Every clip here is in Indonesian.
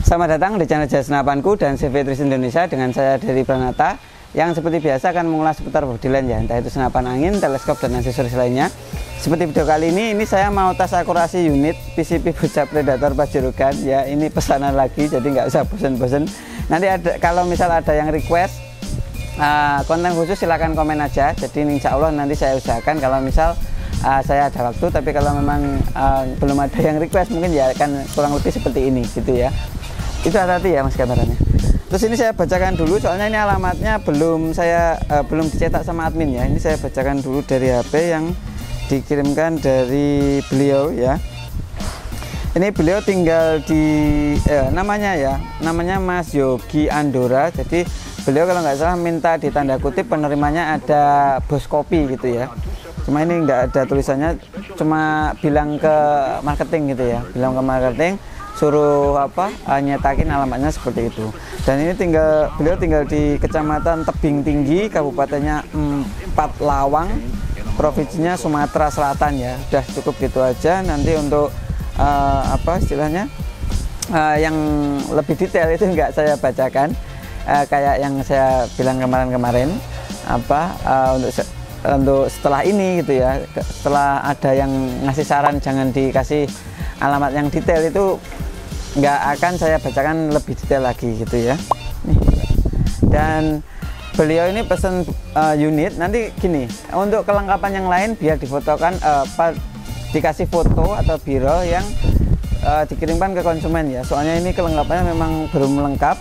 Selamat datang di channel Jasa Senapanku dan CV Tris Indonesia dengan saya Dery Pranata yang seperti biasa akan mengulas seputar bodyline ya, entah itu senapan angin, teleskop dan aksesoris lainnya. Seperti video kali ini saya mau tes akurasi unit PCP Bocah Predator Pajerogan ya. Ini pesanan lagi, jadi nggak usah bosen-bosen. Nanti ada, kalau misal ada yang request konten khusus silahkan komen aja. Jadi insya Allah nanti saya usahakan kalau misal saya ada waktu, tapi kalau memang belum ada yang request mungkin ya akan kurang lebih seperti ini gitu ya. Itu hati-hati ya mas gambarannya. Terus ini saya bacakan dulu, soalnya ini alamatnya belum dicetak sama admin ya. Ini saya bacakan dulu dari HP yang dikirimkan dari beliau ya. Ini beliau tinggal di namanya Mas Yogi Andora. Jadi beliau kalau nggak salah minta ditanda kutip penerimanya ada bos kopi gitu ya. Cuma ini nggak ada tulisannya, cuma bilang ke marketing gitu ya, bilang ke marketing suruh nyetakin alamatnya seperti itu. Dan ini beliau tinggal di Kecamatan Tebing Tinggi, kabupatennya 4 Lawang, provinsinya Sumatera Selatan ya. Udah cukup gitu aja. Nanti untuk istilahnya yang lebih detail itu nggak saya bacakan, kayak yang saya bilang kemarin untuk setelah ini gitu ya. Setelah ada yang ngasih saran jangan dikasih alamat yang detail, itu nggak akan saya bacakan lebih detail lagi gitu ya. Dan beliau ini pesan unit, nanti gini, untuk kelengkapan yang lain biar difotokan dikasih foto atau biro yang dikirimkan ke konsumen ya. Soalnya ini kelengkapannya memang belum lengkap,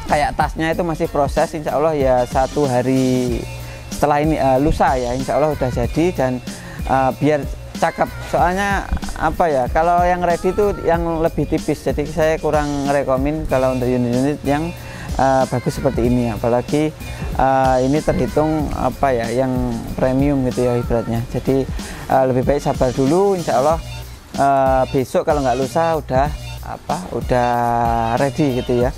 kayak tasnya itu masih proses. Insya Allah ya 1 hari setelah ini lusa ya, insya Allah udah jadi. Dan biar cakep, soalnya kalau yang ready itu yang lebih tipis, jadi saya kurang rekomen kalau untuk unit-unit yang bagus seperti ini, apalagi ini terhitung yang premium gitu ya ibaratnya. Jadi lebih baik sabar dulu, insya Allah besok kalau nggak lusa udah ready gitu ya.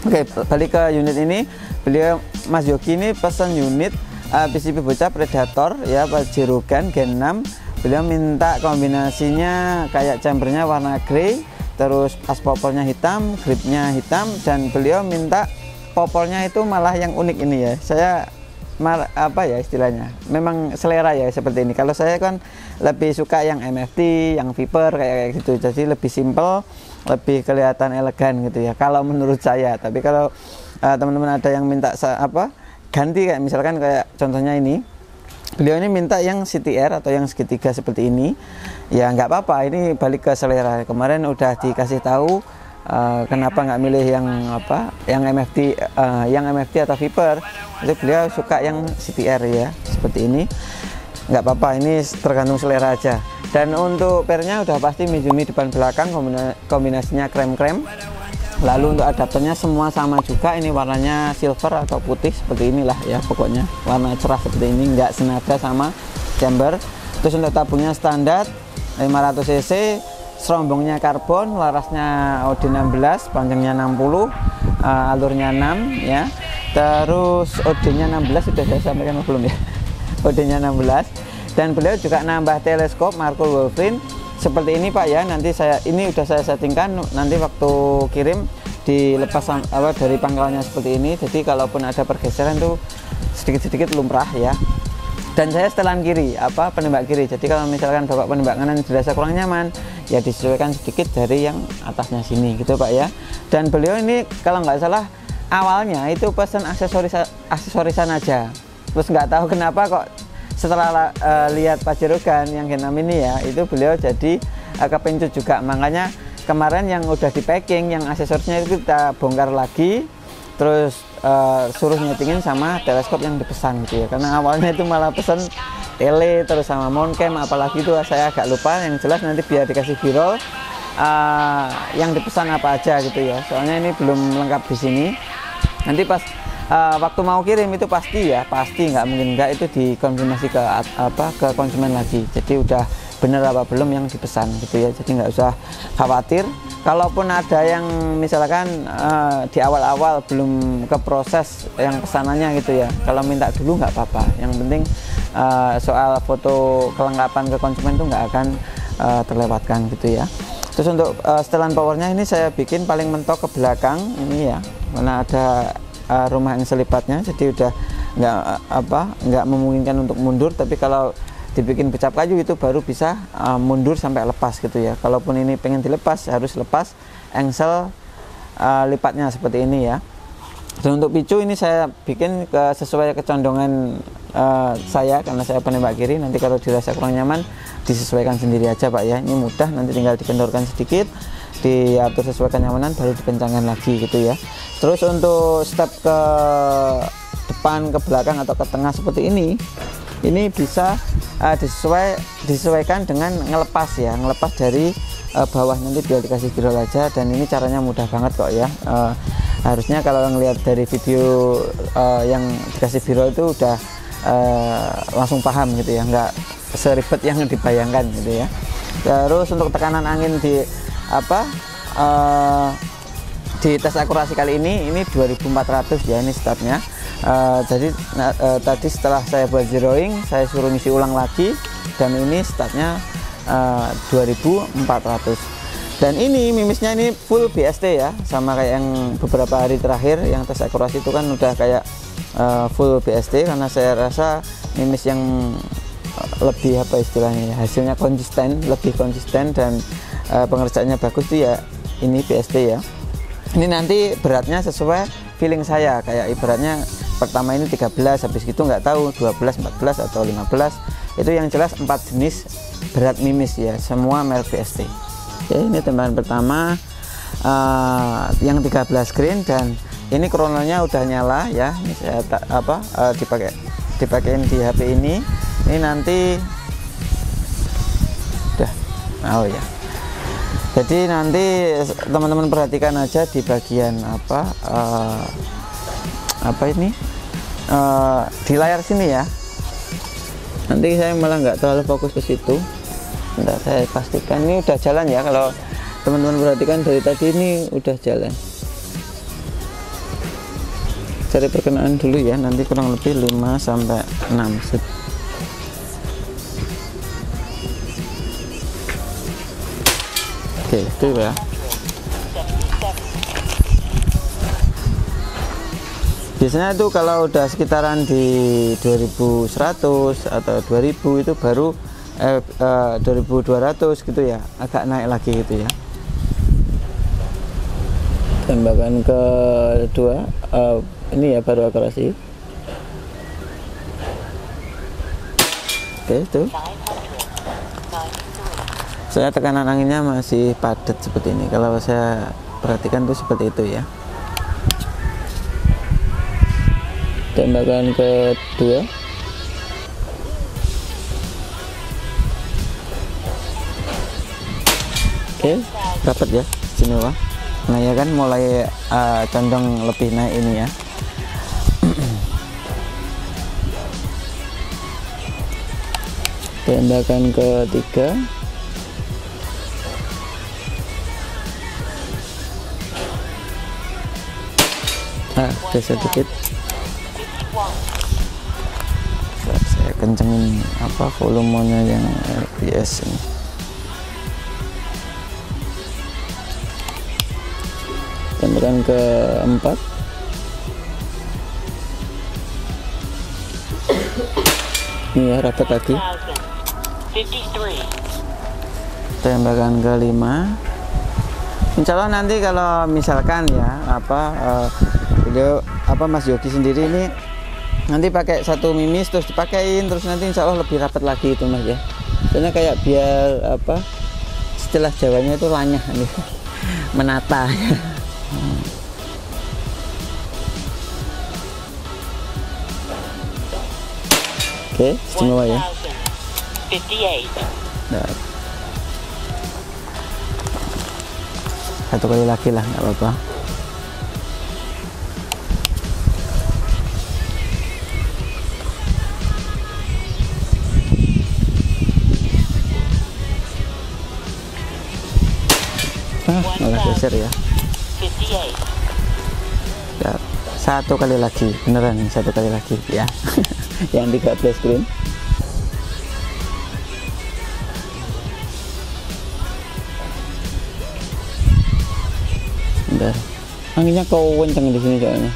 Oke, balik ke unit ini. Beliau Mas Yogi ini pesan unit PCP Bocah Predator ya, Pajerogan Gen 6. Beliau minta kombinasinya kayak chambernya warna grey, terus pas popolnya hitam, gripnya hitam, dan beliau minta popolnya itu malah yang unik ini ya. Saya istilahnya memang selera ya seperti ini. Kalau saya kan lebih suka yang MFT, yang Viper kayak gitu, jadi lebih simple, lebih kelihatan elegan gitu ya kalau menurut saya. Tapi kalau teman-teman ada yang minta ganti, kayak misalkan kayak contohnya ini, beliau ini minta yang CTR atau yang segitiga seperti ini ya, nggak apa-apa, ini balik ke selera. Kemarin udah dikasih tahu kenapa nggak milih yang MFT atau Viper, itu beliau suka yang CTR ya seperti ini. Nggak apa-apa, ini tergantung selera aja. Dan untuk pernya udah pasti Mizumi depan belakang, kombinasinya krem-krem. Lalu untuk adapternya semua sama juga, ini warnanya silver atau putih seperti inilah ya, pokoknya warna cerah seperti ini, nggak senada sama chamber. Terus untuk tabungnya standar 500 cc, serombongnya karbon, larasnya OD16, panjangnya 60, alurnya 6 ya. Terus OD-nya 16 sudah saya sampaikan belum ya? OD-nya 16. Dan beliau juga nambah teleskop Markul Wolverine seperti ini Pak ya. Nanti ini udah saya settingkan, nanti waktu kirim dilepas dari pangkalannya seperti ini. Jadi kalaupun ada pergeseran tuh sedikit-sedikit lumrah ya. Dan saya setelan kiri, penembak kiri. Jadi kalau misalkan bapak penembak kanan dirasa kurang nyaman, ya disesuaikan sedikit dari yang atasnya sini gitu Pak ya. Dan beliau ini kalau nggak salah awalnya itu pesan aksesorisan aja. Terus nggak tahu kenapa kok setelah lihat Pajerogan yang Gen 6 ini ya, itu beliau jadi kepencut juga. Makanya kemarin yang udah di packing, yang aksesorisnya itu kita bongkar lagi, terus suruh nyetingin sama teleskop yang dipesan gitu ya. Karena awalnya itu malah pesan tele terus sama mount cam, apalagi itu saya agak lupa. Yang jelas nanti biar dikasih viral yang dipesan apa aja gitu ya. Soalnya ini belum lengkap di sini. Nanti pas waktu mau kirim itu pasti nggak mungkin nggak, itu dikonfirmasi ke konsumen lagi. Jadi udah bener apa belum yang dipesan gitu ya. Jadi nggak usah khawatir. Kalaupun ada yang misalkan di awal-awal belum ke proses yang pesanannya gitu ya, kalau minta dulu nggak apa-apa. Yang penting soal foto kelengkapan ke konsumen itu nggak akan terlewatkan gitu ya. Terus untuk setelan powernya ini saya bikin paling mentok ke belakang ini ya, karena ada rumah yang selipatnya, jadi udah nggak memungkinkan untuk mundur. Tapi kalau dibikin becak kayu itu baru bisa mundur sampai lepas gitu ya. Kalaupun ini pengen dilepas harus lepas engsel lipatnya seperti ini ya. Dan untuk picu ini saya bikin sesuai kecondongan saya, karena saya penembak kiri. Nanti kalau dirasa kurang nyaman disesuaikan sendiri aja Pak ya. Ini mudah, nanti tinggal dikendorkan sedikit, diatur sesuai kenyamanan, baru dikencangkan lagi gitu ya. Terus untuk step ke depan, ke belakang atau ke tengah seperti ini bisa disesuaikan dengan ngelepas ya, ngelepas dari bawah, nanti biar dikasih birol aja. Dan ini caranya mudah banget kok ya. Harusnya kalau ngelihat dari video yang dikasih birol itu udah langsung paham gitu ya, nggak seribet yang dibayangkan gitu ya. Terus untuk tekanan angin di tes akurasi kali ini 2400 ya, ini startnya. Jadi tadi setelah saya buat zeroing, saya suruh ngisi ulang lagi, dan ini startnya 2400. Dan ini mimisnya ini full BST ya, sama kayak yang beberapa hari terakhir yang tes akurasi itu kan udah kayak full BST, karena saya rasa mimis yang lebih istilahnya ya, hasilnya konsisten, lebih konsisten, dan pengerjaannya bagus tuh ya ini BST ya. Ini nanti beratnya sesuai feeling saya, kayak ibaratnya pertama ini 13, habis gitu nggak tahu 12, 14 atau 15. Itu yang jelas 4 jenis berat mimis ya, semua merek BST. Oke, ini tembakan pertama yang 13 green, dan ini krononya udah nyala ya. Ini saya dipakein di HP ini. Ini nanti udah, oh ya. Jadi nanti teman-teman perhatikan aja di bagian di layar sini ya. Nanti saya malah nggak terlalu fokus ke situ. Bentar, saya pastikan ini udah jalan ya. Kalau teman-teman perhatikan dari tadi ini udah jalan. Cari perkenaan dulu ya, nanti kurang lebih 5 sampai 6 set. Oke, itu ya. Biasanya itu kalau udah sekitaran di 2100 atau 2000 itu baru 2200 gitu ya, agak naik lagi gitu ya. Tembakan kedua ini ya baru akurasi. Oke, itu saya tekanan anginnya masih padat seperti ini, kalau saya perhatikan tuh seperti itu ya. Tembakan kedua oke, dapat ya sini wah. Nah ya kan mulai condong lebih naik ini ya. Tembakan ketiga geser sedikit. Saya kencengin volumenya yang RPS ini. Tembakan keempat ini ya, rapat lagi. Tembakan kelima, insya Allah nanti kalau misalkan ya video Mas Yogi sendiri ini nanti pakai satu mimis terus dipakein terus, nanti insya Allah lebih rapat lagi itu Mas ya. Soalnya kayak biar istilah Jawanya itu lanyah nih, menata ya. Oke, istimewa ya. Nah, satu kali lagi lah, nggak apa-apa. Malah geser ya. Ya, satu kali lagi, beneran satu kali lagi ya. Yang 13 green. Bentar. Anginnya kenceng di sini soalnya.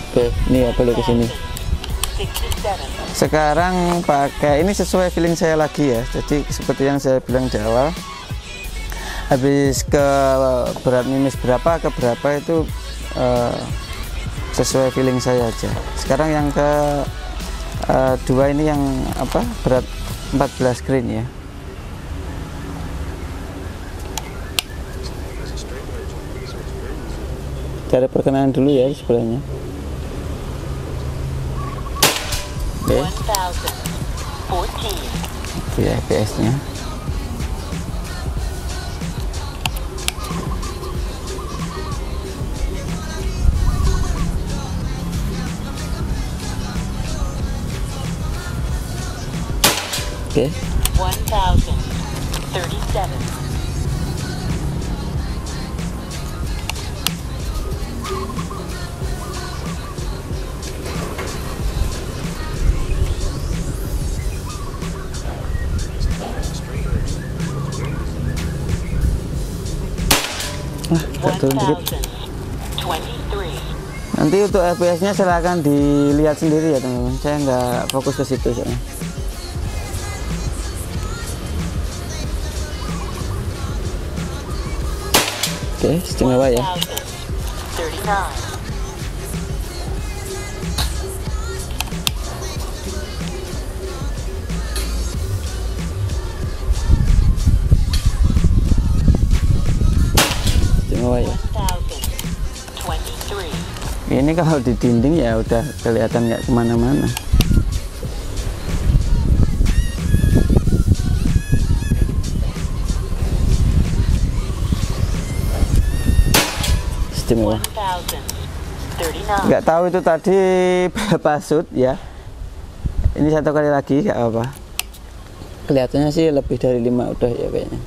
Oke, ini ya balik ke sini. Sekarang pakai ini sesuai feeling saya lagi ya. Jadi seperti yang saya bilang di awal, habis ke berat minus berapa ke berapa itu sesuai feeling saya aja. Sekarang yang ke dua ini yang apa, berat 14 green ya. Cari perkenalan dulu ya di sebelahnya. Oke. Oke, FPS-nya. Oke. 1037. Turun dikit. Nanti untuk FPS-nya silahkan dilihat sendiri ya teman-teman. Saya nggak fokus ke situ soalnya. Oke, istimewa ya. Istimewa ya. Ini kalau di dinding ya udah kelihatan nggak kemana-mana. Istimewa. Nggak tahu itu tadi berapa shoot ya. Ini satu kali lagi nggak apa. Kelihatannya sih lebih dari 5 udah ya kayaknya.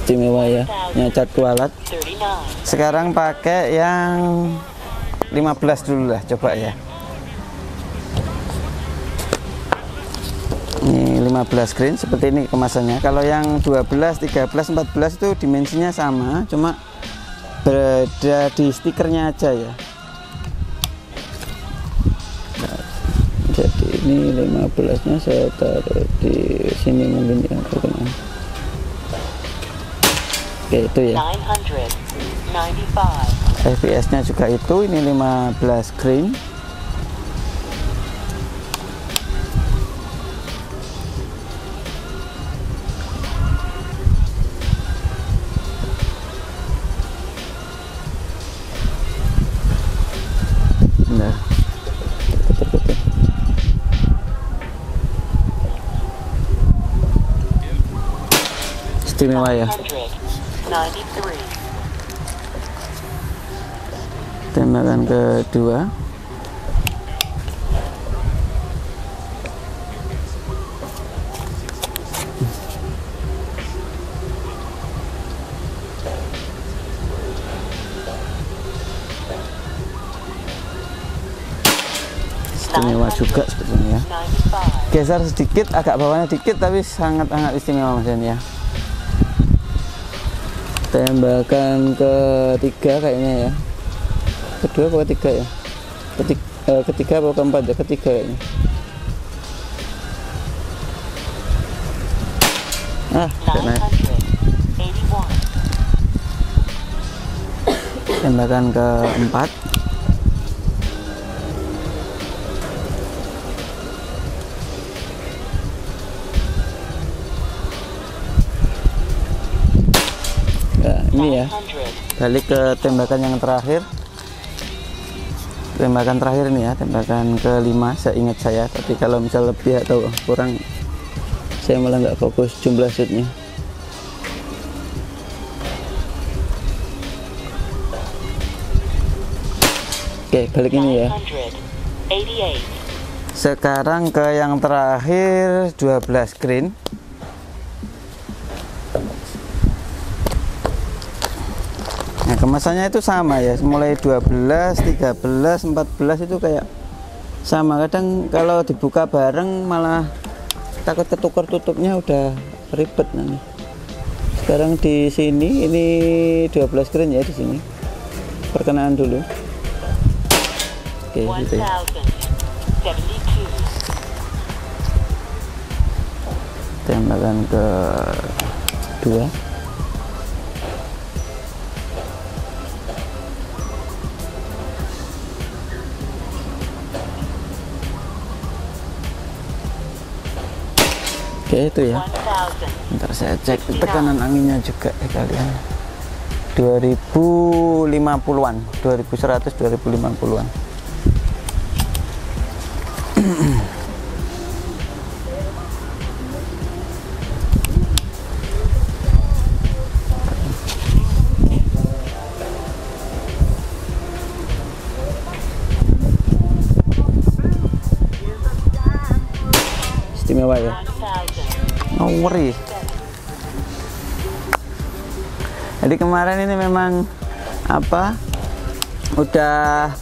Istimewa ya, nyacat kualat. Sekarang pakai yang 15 dulu lah, coba ya. Ini 15 green seperti ini kemasannya. Kalau yang 12, 13, 14 itu dimensinya sama, cuma beda di stikernya aja ya. Nah, jadi ini 15-nya saya taruh di sini mungkin ya. Oke, itu ya. FPS-nya juga itu, ini 15 green. Benar. Istimewa ya. Tembakan kedua. Istimewa juga sebetulnya. Geser sedikit, agak bawahnya dikit, tapi sangat-sangat istimewa Mas ya. Tembakan ketiga kayaknya ya. Kedua apa ketiga ya? Ketiga apa keempat ya? Ketiga kayaknya. Naik. Tembakan keempat. Nah, ini ya. Balik ke tembakan yang terakhir. Tembakan terakhir nih ya, tembakan kelima seingat saya. Tapi kalau misal lebih atau kurang, saya malah nggak fokus jumlah shootnya. Oke, balik ini ya. Sekarang ke yang terakhir 12 green. kemasannya itu sama ya, mulai 12, 13, 14 itu kayak sama. Kadang kalau dibuka bareng malah takut ketukar tutupnya, udah ribet nanti. Sekarang di sini ini 12 grain ya, di sini perkenaan dulu. Oke, gitu ya. Tembakan ke 2. Oke, itu ya. Ntar saya cek tekanan anginnya juga ya kalian. 2050-an, 2100, 2050-an. Istimewa ya. Oh, ngeri. Jadi kemarin ini memang apa? Udah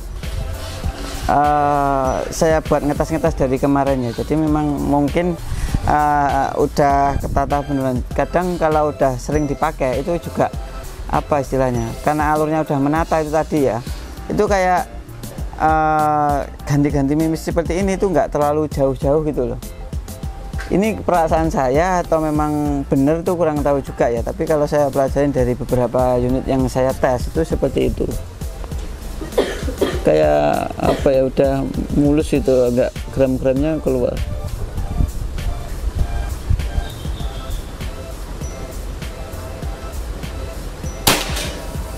saya buat ngetes-ngetes dari kemarin ya. Jadi memang mungkin udah ketata beneran. Kadang kalau udah sering dipakai itu juga apa istilahnya? Karena alurnya udah menata itu tadi ya. Itu kayak ganti-ganti mimis seperti ini tuh nggak terlalu jauh-jauh gitu loh. Ini perasaan saya atau memang bener tuh kurang tahu juga ya, tapi kalau saya pelajarin dari beberapa unit yang saya tes itu seperti itu. Kayak apa ya, udah mulus itu, agak gram-gramnya keluar.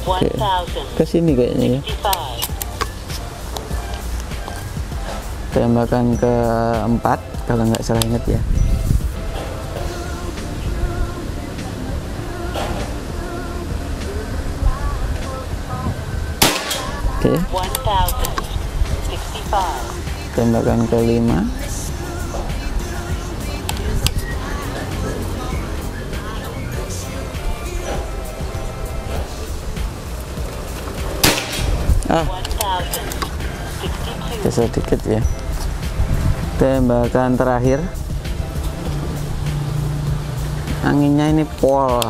Oke, ke sini kayaknya ya. Tembakan ke 4 kalau nggak salah ingat ya. Oke. Tembakan ke 5. Bisa sedikit ya. Tembakan terakhir, anginnya ini pol.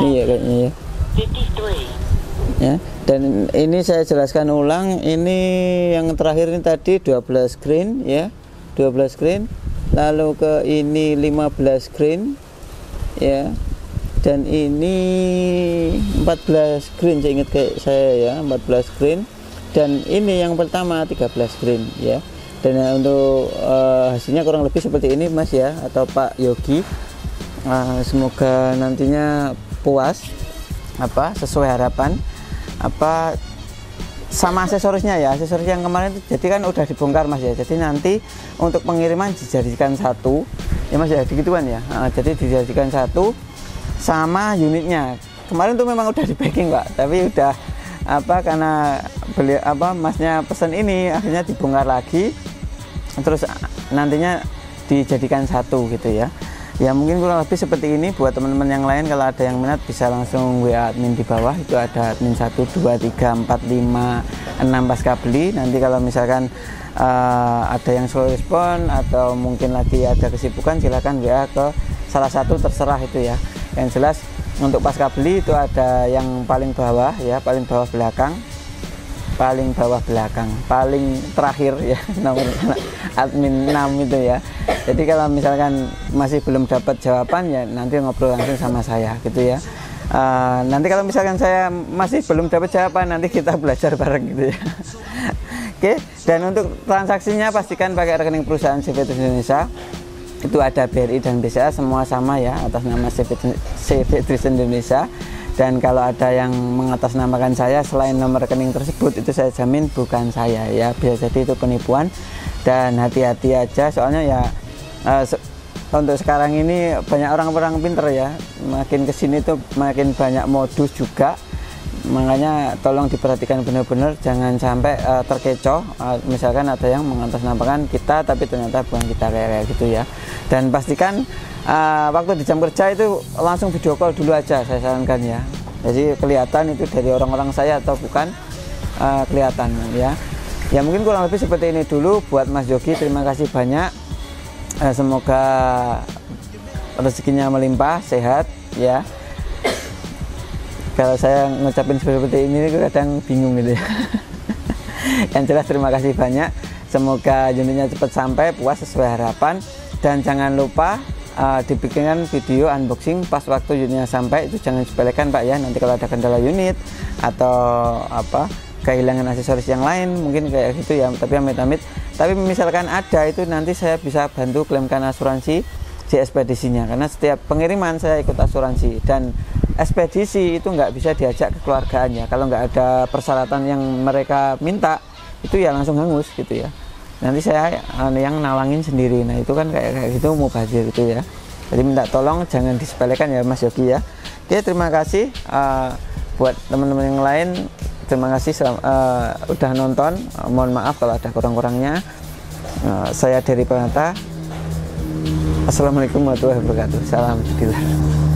Iya kayaknya ya. Ya, dan ini saya jelaskan ulang, ini yang terakhir ini tadi 12 grain ya, 12 grain, lalu ke ini 15 grain ya, dan ini 14 grain, saya ingat kayak saya ya, 14 grain, dan ini yang pertama 13 grain ya. Dan untuk hasilnya kurang lebih seperti ini Mas ya, atau Pak Yogi. Semoga nantinya puas, apa sesuai harapan, apa sama aksesorisnya ya. Aksesoris yang kemarin itu jadi kan udah dibongkar Mas ya, jadi nanti untuk pengiriman dijadikan satu ya Mas ya, digituan ya. Jadi dijadikan satu sama unitnya. Kemarin tuh memang udah di packing Pak, tapi udah apa, karena beli apa Masnya pesan ini, akhirnya dibongkar lagi, terus nantinya dijadikan satu gitu ya. Ya mungkin kurang lebih seperti ini. Buat teman-teman yang lain, kalau ada yang minat bisa langsung WA admin di bawah, itu ada admin 1, 2, 3, 4, 5, 6 pasca beli. Nanti kalau misalkan ada yang slow respon atau mungkin lagi ada kesibukan, silahkan WA ke salah satu, terserah itu ya. Yang jelas untuk pasca beli itu ada yang paling bawah ya, paling bawah belakang, paling bawah belakang, paling terakhir ya, nomor admin 6 itu ya. Jadi kalau misalkan masih belum dapat jawaban ya nanti ngobrol langsung sama saya gitu ya. Nanti kalau misalkan saya masih belum dapat jawaban, nanti kita belajar bareng gitu ya. Oke, dan untuk transaksinya pastikan pakai rekening perusahaan CV Indonesia. Itu ada BRI dan BCA semua sama ya, atas nama CV Indonesia. Dan kalau ada yang mengatasnamakan saya selain nomor rekening tersebut, itu saya jamin bukan saya ya, bisa jadi itu penipuan. Dan hati-hati aja, soalnya ya untuk sekarang ini banyak orang-orang pinter ya, makin kesini tuh makin banyak modus juga. Makanya tolong diperhatikan benar-benar, jangan sampai terkecoh. Misalkan ada yang mengatasnamakan kita tapi ternyata bukan kita, kayak gitu ya. Dan pastikan waktu di jam kerja itu langsung video call dulu aja, saya sarankan ya. Jadi kelihatan itu dari orang-orang saya atau bukan, kelihatan ya. Ya mungkin kurang lebih seperti ini dulu buat Mas Yogi. Terima kasih banyak. Semoga rezekinya melimpah, sehat ya. Kalau saya ngucapin seperti ini kadang bingung gitu ya. Yang jelas terima kasih banyak. Semoga unitnya cepat sampai, puas sesuai harapan. Dan jangan lupa dibikinkan video unboxing pas waktu unitnya sampai. Itu jangan sepelekan Pak ya. Nanti kalau ada kendala unit atau apa kehilangan aksesoris yang lain mungkin kayak gitu ya, tapi amit-amit. Tapi misalkan ada itu nanti saya bisa bantu klaimkan asuransi di ekspedisinya, karena setiap pengiriman saya ikut asuransi. Dan ekspedisi itu nggak bisa diajak kekeluargaannya, kalau nggak ada persyaratan yang mereka minta itu ya langsung hangus gitu ya. Nanti saya yang nalangin sendiri. Nah itu kan kayak gitu mubazir gitu ya. Jadi minta tolong jangan disepelekan ya Mas Yogi ya. Oke, terima kasih buat teman-teman yang lain. Terima kasih udah nonton. Mohon maaf kalau ada kurang-kurangnya. Saya Dery Pranata. Assalamualaikum warahmatullahi wabarakatuh. Salam Dilar.